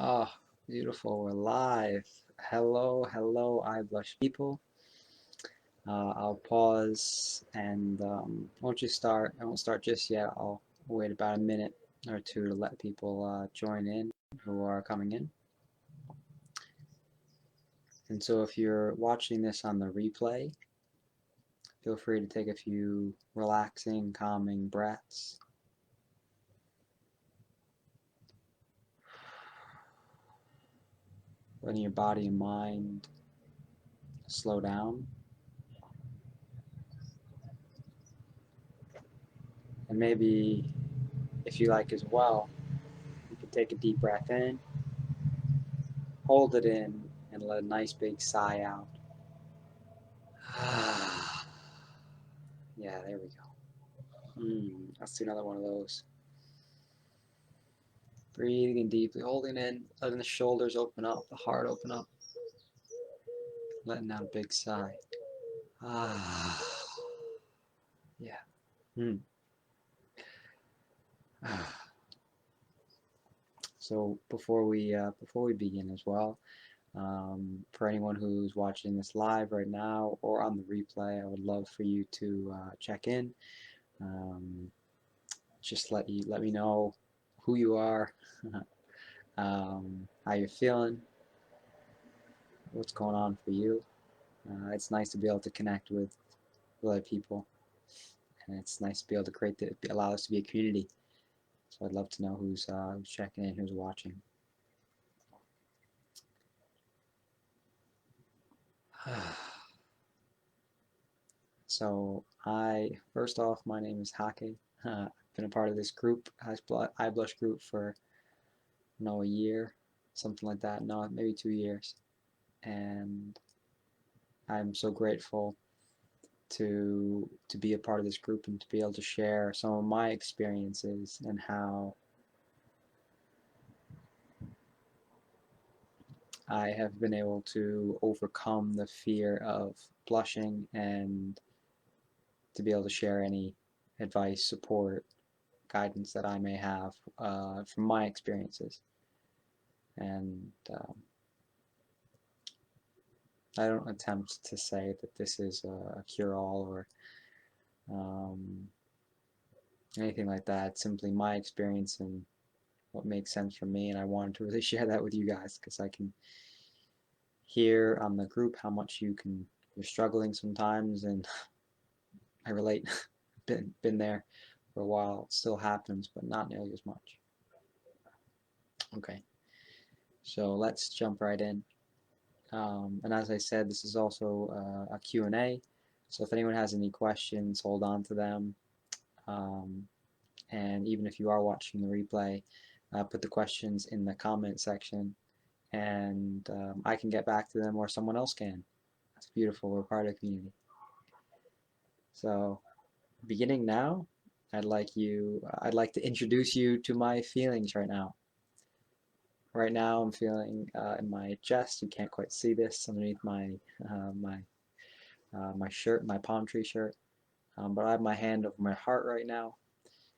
Oh, beautiful. We're live. Hello, hello, iBlush people. I'll pause and won't you start? I won't start just yet. I'll wait about a minute or two to let people join in who are coming in. And so if you're watching this on the replay, feel free to take a few relaxing, calming breaths. Letting your body and mind slow down. And maybe, if you like as well, you can take a deep breath in, hold it in, and let a nice big sigh out. Yeah, there we go. Let's do another one of those. Breathing in deeply, holding in, letting the shoulders open up, the heart open up, letting out a big sigh. Yeah. Mm. So before we begin as well, for anyone who's watching this live right now or on the replay, I would love for you to check in. Just let me know who you are, how you're feeling, what's going on for you. It's nice to be able to connect with other people, and it's nice to be able to allow us to be a community. So I'd love to know who's checking in, who's watching. So first off, my name is Hake. I've been a part of this group, iBlush group, for a year, something like that. No, maybe 2 years, and I'm so grateful to be a part of this group and to be able to share some of my experiences and how I have been able to overcome the fear of blushing and to be able to share any advice, support, guidance that I may have from my experiences. And I don't attempt to say that this is a cure-all or um, anything like that. It's simply my experience and what makes sense for me, and I wanted to really share that with you guys because I can hear on the group how much you're struggling sometimes, and I relate. been there for a while. It still happens, but not nearly as much. Okay, so let's jump right in. And as I said, this is also a Q&A. So if anyone has any questions, hold on to them. And even if you are watching the replay, put the questions in the comment section, and I can get back to them, or someone else can. That's beautiful. We're part of the community. So beginning now, I'd like to introduce you to my feelings right now. Right now, I'm feeling in my chest. You can't quite see this underneath my my shirt, my palm tree shirt. But I have my hand over my heart right now,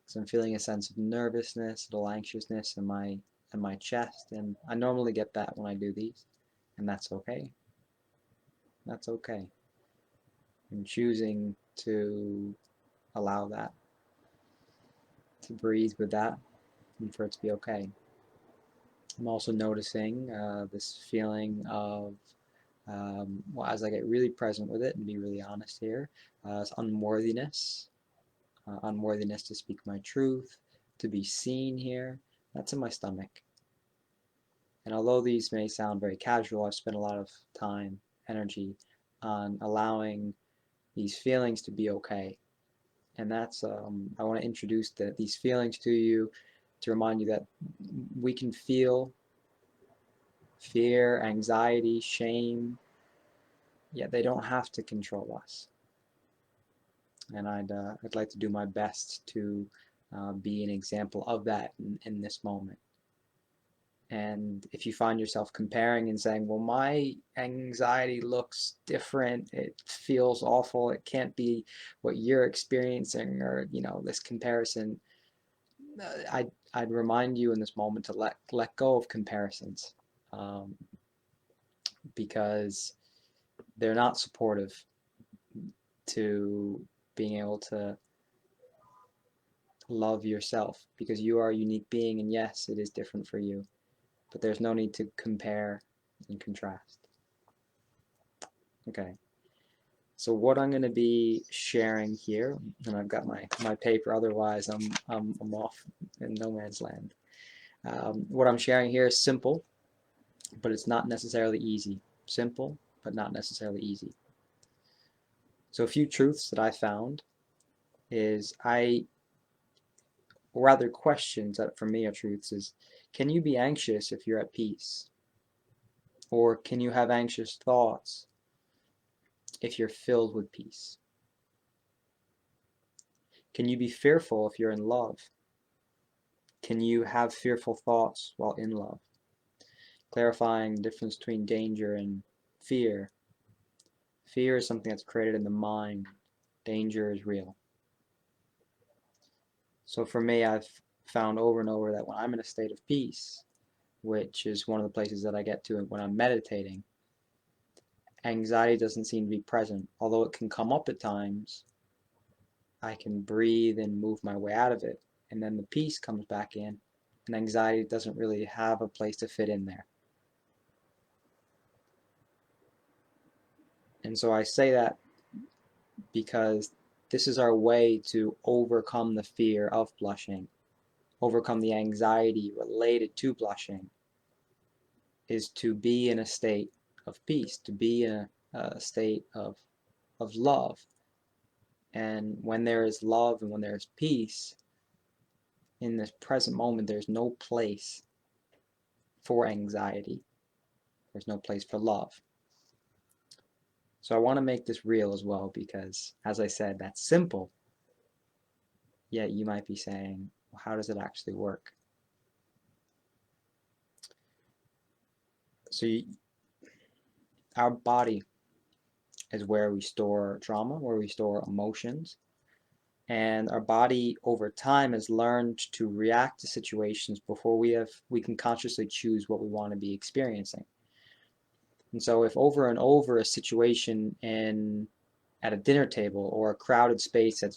so I'm feeling a sense of nervousness, a little anxiousness in my chest, and I normally get that when I do these, and that's okay. That's okay. I'm choosing to allow that, to breathe with that, and for it to be okay. I'm also noticing this feeling of, well, as I get really present with it and be really honest here, it's unworthiness to speak my truth, to be seen here. That's in my stomach. And although these may sound very casual, I've spent a lot of time, energy on allowing these feelings to be okay. And that's, I want to introduce these feelings to you to remind you that we can feel fear, anxiety, shame, yet they don't have to control us. And I'd like to do my best to be an example of that in this moment. And if you find yourself comparing and saying, well, my anxiety looks different, it feels awful, it can't be what you're experiencing, or, this comparison, I'd remind you in this moment to let go of comparisons, because they're not supportive to being able to love yourself, because you are a unique being, and yes, it is different for you, but there's no need to compare and contrast. Okay, so what I'm going to be sharing here, and I've got my paper, otherwise I'm off in no man's land. What I'm sharing here is simple, but it's not necessarily easy. Simple, but not necessarily easy. So a few truths that I found is or rather questions that for me are truths, is can you be anxious if you're at peace? Or can you have anxious thoughts if you're filled with peace? Can you be fearful if you're in love? Can you have fearful thoughts while in love? Clarifying the difference between danger and fear. Fear is something that's created in the mind. Danger is real. So for me, I've found over and over that when I'm in a state of peace, which is one of the places that I get to when I'm meditating, anxiety doesn't seem to be present. Although it can come up at times, I can breathe and move my way out of it, and then the peace comes back in, and anxiety doesn't really have a place to fit in there. And so I say that because this is our way to overcome the fear of blushing, overcome the anxiety related to blushing, is to be in a state of peace, to be in a state of love. And when there is love and when there is peace, in this present moment, there's no place for anxiety. There's no place for love. So I want to make this real as well, because, as I said, that's simple. Yet you might be saying, well, how does it actually work? So our body is where we store trauma, where we store emotions. And our body over time has learned to react to situations before we can consciously choose what we want to be experiencing. And so if over and over a situation at a dinner table or a crowded space that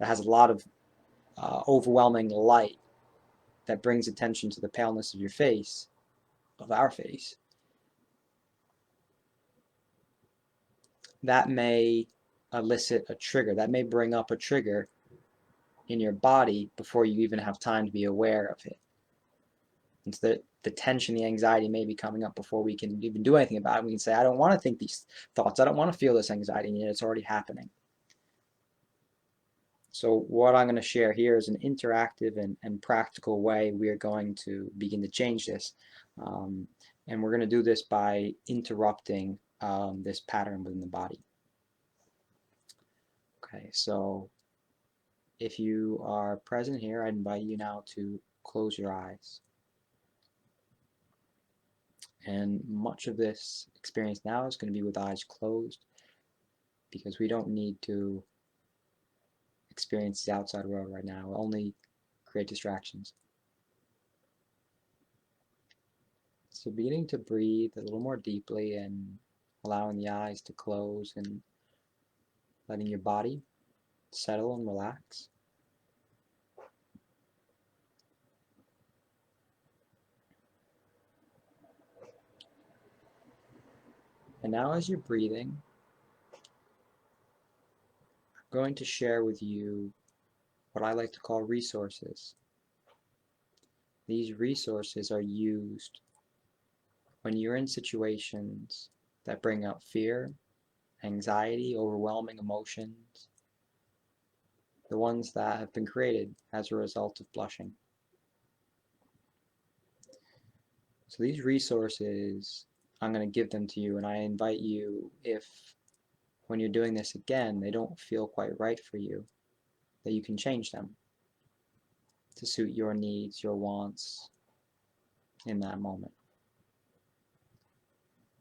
has a lot of overwhelming light that brings attention to the paleness of your face, of our face, that may elicit a trigger. That may bring up a trigger in your body before you even have time to be aware of it. And so the tension, the anxiety may be coming up before we can even do anything about it. We can say, I don't want to think these thoughts. I don't want to feel this anxiety, and yet it's already happening. So what I'm going to share here is an interactive and practical way we are going to begin to change this. And we're going to do this by interrupting this pattern within the body. Okay, so if you are present here, I invite you now to close your eyes. And much of this experience now is going to be with eyes closed, because we don't need to experience the outside world right now. We'll only create distractions. So beginning to breathe a little more deeply and allowing the eyes to close and letting your body settle and relax. And now as you're breathing, I'm going to share with you what I like to call resources. These resources are used when you're in situations that bring up fear, anxiety, overwhelming emotions, the ones that have been created as a result of blushing. So these resources, I'm going to give them to you, and I invite you, if when you're doing this again, they don't feel quite right for you, that you can change them to suit your needs, your wants in that moment.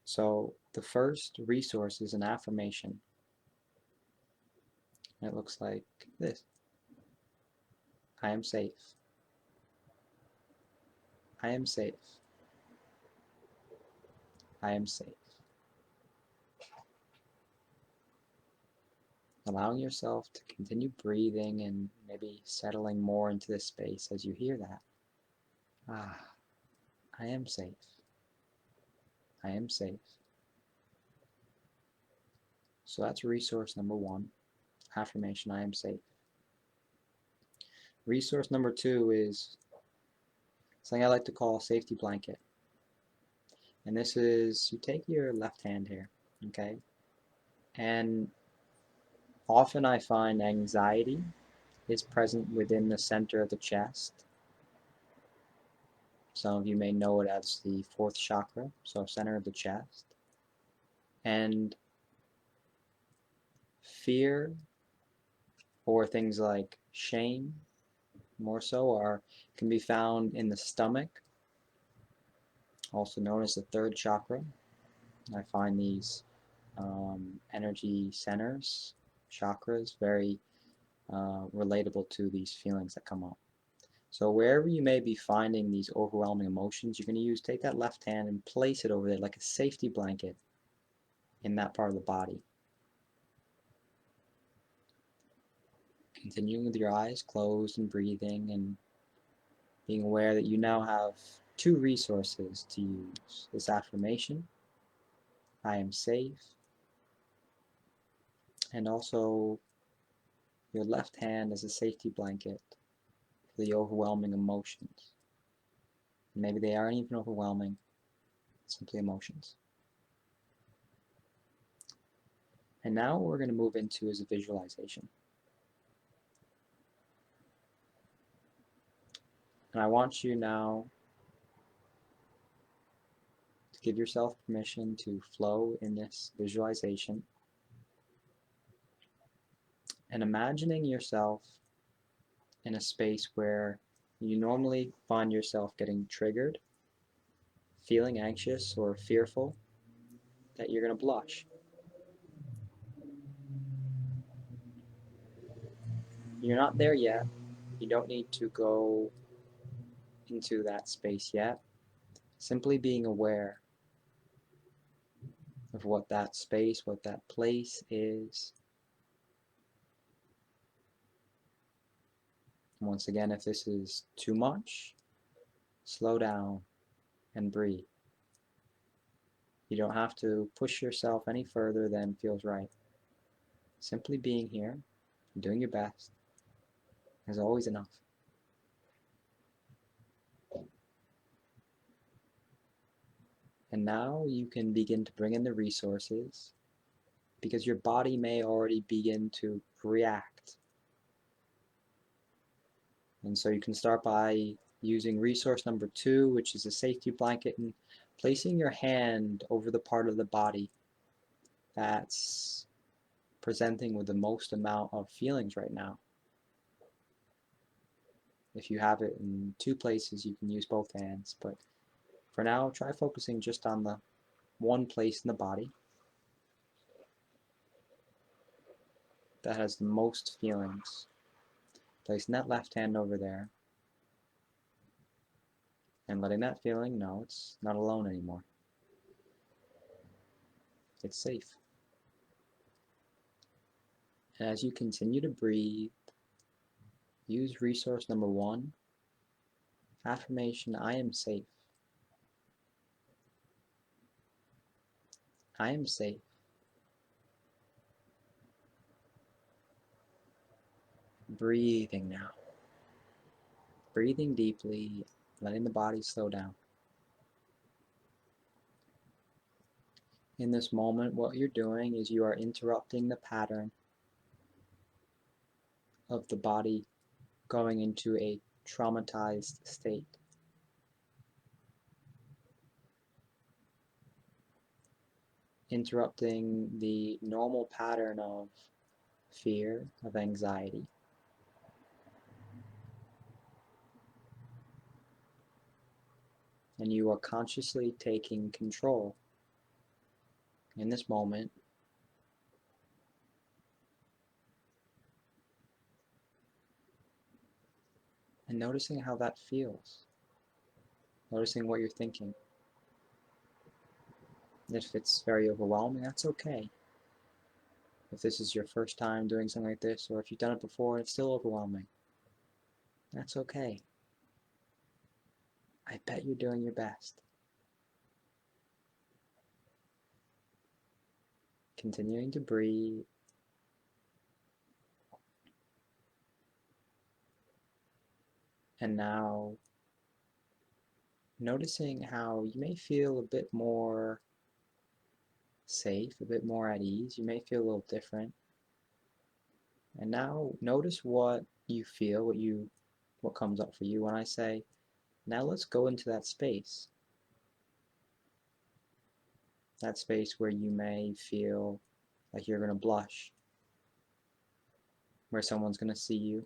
So the first resource is an affirmation. And it looks like this. I am safe. I am safe. I am safe. Allowing yourself to continue breathing and maybe settling more into this space as you hear that. Ah, I am safe. I am safe. So that's resource number one, affirmation, I am safe. Resource number two is something I like to call a safety blanket. And this is, you take your left hand here, okay? And often I find anxiety is present within the center of the chest. Some of you may know it as the fourth chakra, so center of the chest. And fear or things like shame, more so, can be found in the stomach, also known as the third chakra. I find these energy centers, chakras, very relatable to these feelings that come up. So wherever you may be finding these overwhelming emotions, you're going to take that left hand and place it over there like a safety blanket in that part of the body. Continuing with your eyes closed and breathing and being aware that you now have two resources to use. This affirmation, I am safe, and also your left hand as a safety blanket for the overwhelming emotions. Maybe they aren't even overwhelming, simply emotions. And now what we're going to move into is a visualization. And I want you now to give yourself permission to flow in this visualization and imagining yourself in a space where you normally find yourself getting triggered, feeling anxious or fearful, that you're going to blush. You're not there yet. You don't need to go into that space yet. Simply being aware of what that space, what that place is. Once again, if this is too much, slow down and breathe. You don't have to push yourself any further than feels right. Simply being here, doing your best, is always enough. And now you can begin to bring in the resources because your body may already begin to react. And so you can start by using resource number two, which is a safety blanket, and placing your hand over the part of the body that's presenting with the most amount of feelings right now. If you have it in two places, you can use both hands, but for now, try focusing just on the one place in the body that has the most feelings. Placing that left hand over there and letting that feeling know it's not alone anymore. It's safe. And as you continue to breathe, use resource number one, affirmation, I am safe. I am safe. Breathing now. Breathing deeply, letting the body slow down. In this moment, what you're doing is you are interrupting the pattern of the body going into a traumatized state. Interrupting the normal pattern of fear, of anxiety. And you are consciously taking control in this moment and noticing how that feels. Noticing what you're thinking. If it's very overwhelming, that's okay. If this is your first time doing something like this, or if you've done it before and it's still overwhelming, that's okay. I bet you're doing your best. Continuing to breathe. And now, noticing how you may feel a bit more safe, a bit more at ease. You may feel a little different. And now notice what you feel, what comes up for you when I say, now let's go into that space. That space where you may feel like you're going to blush, where someone's going to see you.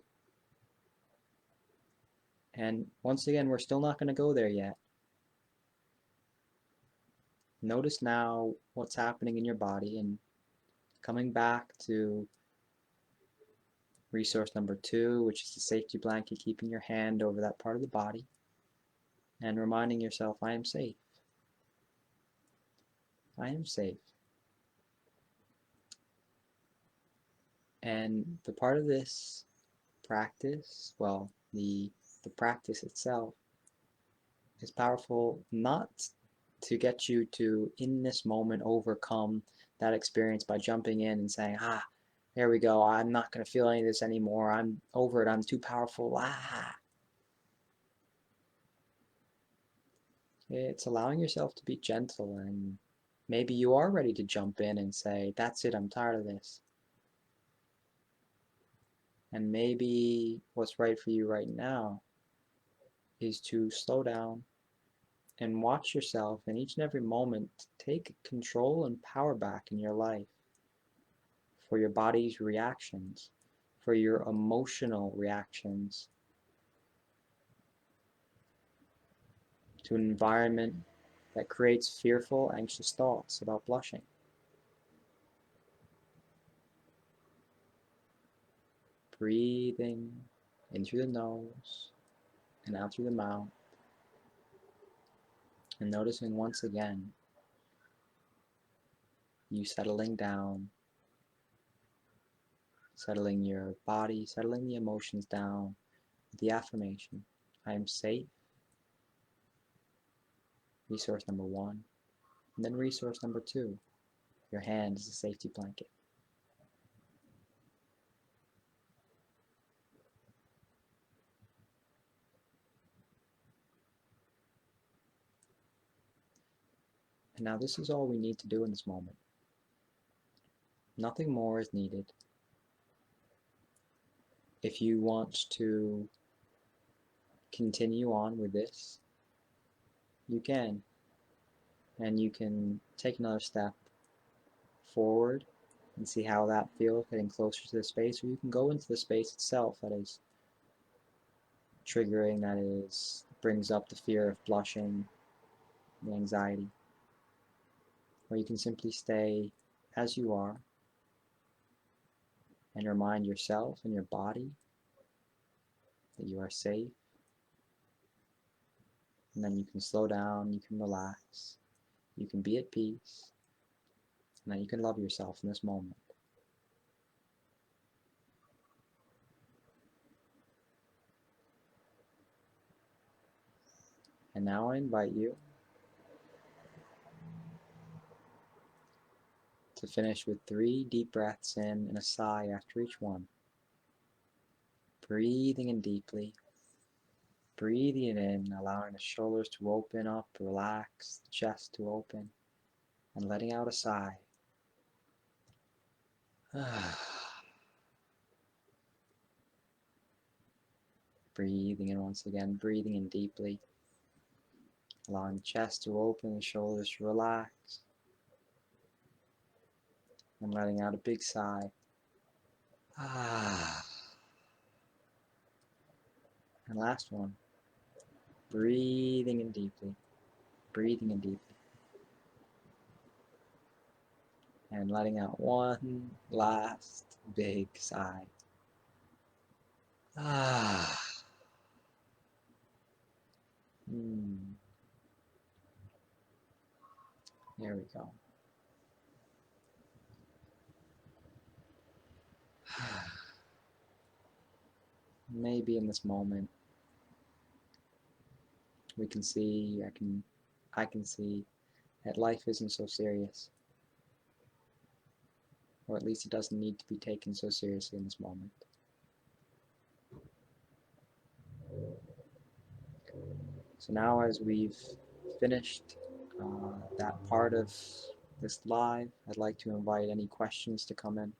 And once again, we're still not going to go there yet. Notice now what's happening in your body and coming back to resource number 2, which is the safety blanket, keeping your hand over that part of the body and reminding yourself, I am safe. I am safe. And the part of this practice, well, the practice itself is powerful not to get you to, in this moment, overcome that experience by jumping in and saying, there we go, I'm not going to feel any of this anymore, I'm over it, I'm too powerful, It's allowing yourself to be gentle, and maybe you are ready to jump in and say, that's it, I'm tired of this. And maybe what's right for you right now is to slow down and watch yourself in each and every moment take control and power back in your life for your body's reactions, for your emotional reactions to an environment that creates fearful, anxious thoughts about blushing. Breathing in through the nose and out through the mouth, and noticing once again you settling down, settling your body, settling the emotions down with the affirmation, I am safe, resource number 1, and then resource number 2, your hand is a safety blanket. And now this is all we need to do in this moment. Nothing more is needed. If you want to continue on with this, you can. And you can take another step forward and see how that feels, getting closer to the space, or you can go into the space itself that is triggering, that is brings up the fear of blushing, the anxiety. Or you can simply stay as you are and remind yourself and your body that you are safe. And then you can slow down, you can relax, you can be at peace, and then you can love yourself in this moment. And now I invite you to finish with 3 deep breaths in and a sigh after each one. Breathing in deeply, breathing in, allowing the shoulders to open up, relax, the chest to open, and letting out a sigh. Breathing in once again, breathing in deeply, allowing the chest to open, the shoulders to relax, and letting out a big sigh. And last one, breathing in deeply, breathing in deeply, and letting out one last big sigh. Here we go. Maybe in this moment we can see, I can see that life isn't so serious, or at least it doesn't need to be taken so seriously in this moment. So now, as we've finished that part of this live, I'd like to invite any questions to come in.